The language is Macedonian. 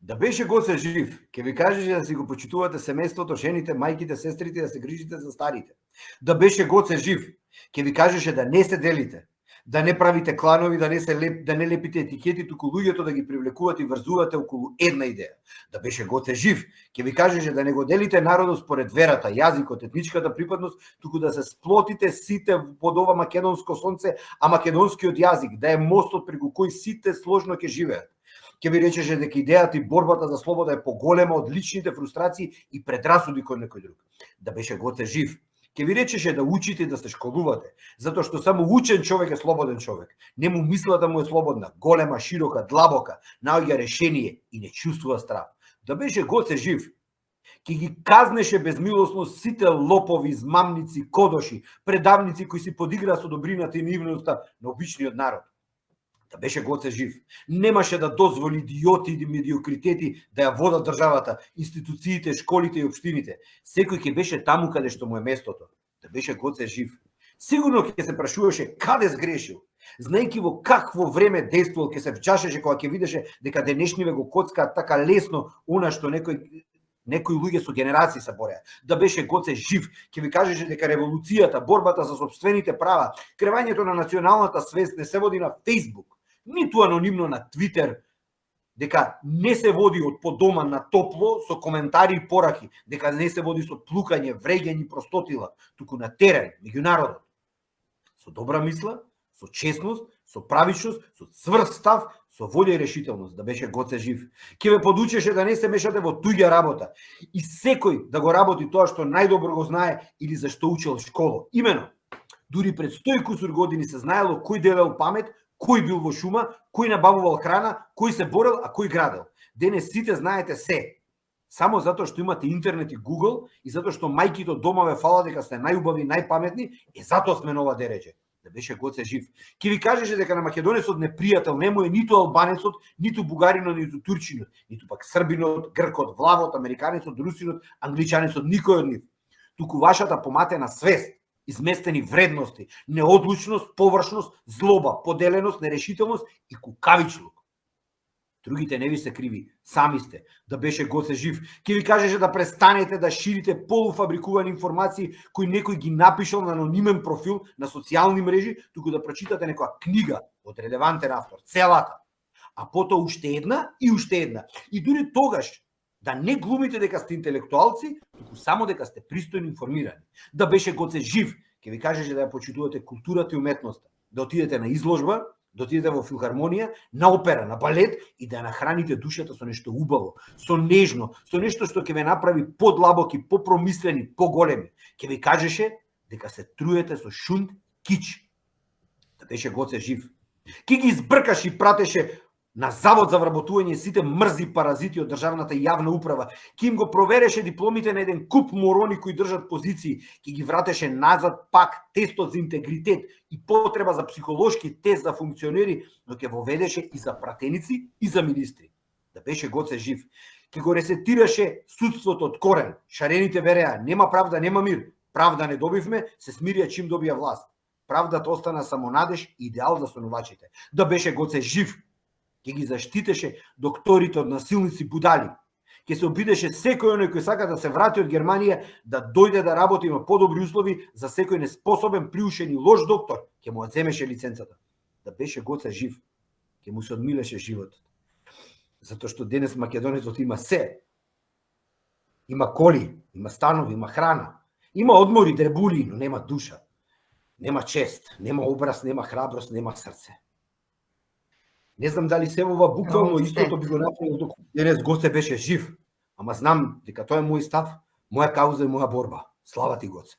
Да беше Гоце жив, ќе ви кажеше да си го почитувате семејството, жените, мајките, сестрите, да се грижите за старите. Да беше Гоце жив, ќе ви кажеше да не се делите, да не правите кланови, да не лепите етикети, туку луѓето да ги привлекувате и врзувате околу една идеја. Да беше Гоце жив, ќе ви кажеше да не го делите народот според верата, јазикот, етничката припадност, туку да се сплотите сите под ова македонско сонце, а македонскиот јазик да е мостот преку кој сите сложно ќе живеат. Ќе ви речеше дека идејата и борбата за слобода е поголема од личните фрустрации и предрасуди кон некој друг. Да беше Гоце жив, ќе ви речеше да учите и да се школувате, затоа што само учен човек е слободен човек. Не му мислата му е слободна, голема, широка, длабока, наоѓа решение и не чувствува страв. Да беше Гоце жив, ќе ги казнеше безмилосно сите лопови, измамници, кодоши, предавници кои си подигра со добрината и наивноста на обичниот народ. Да беше Гоце жив, немаше да дозволи идиоти и медиокритети да ја водат државата, институциите, школите и општините. Секој ќе беше таму каде што му е местото. Да беше Гоце жив, сигурно ќе се прашуваше каде сгрешил. Знаејќи во какво време действувал, ќе се вчашеше кога ќе видеше дека денешниве го коцкаат така лесно она што некои луѓе со генерации се бореа. Да беше Гоце жив, ќе ви кажеше дека револуцијата, борбата за сопствените права, кревањето на националната свест не се води на Facebook, ниту анонимно на Твитер, дека не се води од по дома на топло со коментари и пораки, дека не се води со плукање, вреѓање и простотила, туку на терен, меѓу народот. Со добра мисла, со честност, со правичност, со цврст став, со волја и решителност. Да беше Гоце жив, ќе ве подучеше да не се мешате во туѓа работа и секој да го работи тоа што најдобро го знае или за што учел школа. Имено, дури пред 100 и кусур години се знаело кој делел памет, кој бил во шума, кој набавувал храна, кој се борел, а кој градел. Денес сите знаете се. Само затоа што имате интернет и Google и затоа што мајките од дома ве фалат дека сте најубави и најпаметни, затоа сме нова дереđe. Да беше Гоце жив, ќе ви кажеше дека на македонецот непријател не му е ниту албанецот, ниту бугаринот, ниту турчинот, ниту пак србинот, гркот, влавот, американецот, русинот, англичанецот, никој од нив. Туку вашата поматена свест, изместени вредности, неодлучност, површност, злоба, поделеност, нерешителност и кукавичлук. Другите не ви се криви, сами сте. Да беше Гоце жив, ќе ви кажеше да престанете да ширите полуфабрикувани информации кои некој ги напишал на анонимен профил на социјални мрежи, туку да прочитате некоја книга од релевантен автор, целата. А потоа уште една и уште една. И дури тогаш да не глумите дека сте интелектуалци, туку само дека сте пристојно информирани. Да беше Гоце жив, ќе ви кажеше да ја почитувате културата и уметноста, да отидете на изложба, да отидете во филхармонија, на опера, на балет и да нахраните душата со нешто убаво, со нежно, со нешто што ќе ве направи подлабоки, попромислени, поголеми. Ќе ви кажеше дека се труете со шунт, кич. Да беше Гоце жив, ќе ги избркаше и пратеше на завод за вработување сите мрзи паразити од државната јавна управа, ќе им го провереше дипломите на еден куп морони кои држат позиции, ќе ги вратеше назад пак тестот за интегритет и потреба за психолошки тест за функционери, но ќе воведеше и за пратеници и за министри. Да беше Гоце жив, ќе го ресетираше судството од корен. Шарените вереа, нема правда, нема мир. Правда не добивме, се смирија чим добија власт. Правдата остана само надеж и идеал за сонувачите. Да беше Гоце жив, ќе ги заштитеше докторите од насилници будали. Ќе се обидеше секој оној кој сака да се врати од Германија да дојде да работи во подобри услови, за секој неспособен, приушен и лош доктор ќе му одземеше лиценцата. Да беше Гоце жив, ќе му се одмилеше животот. Затоа што денес македонецот има се. Има коли, има станови, има храна, има одмори, дребули, но нема душа. Нема чест, нема образ, нема храброст, нема срце. Не знам дали се ова буквално истото би го направил доколку денес Гоце беше жив, ама знам дека тоа е мој став, моја кауза и моја борба. Слава ти, Гоце.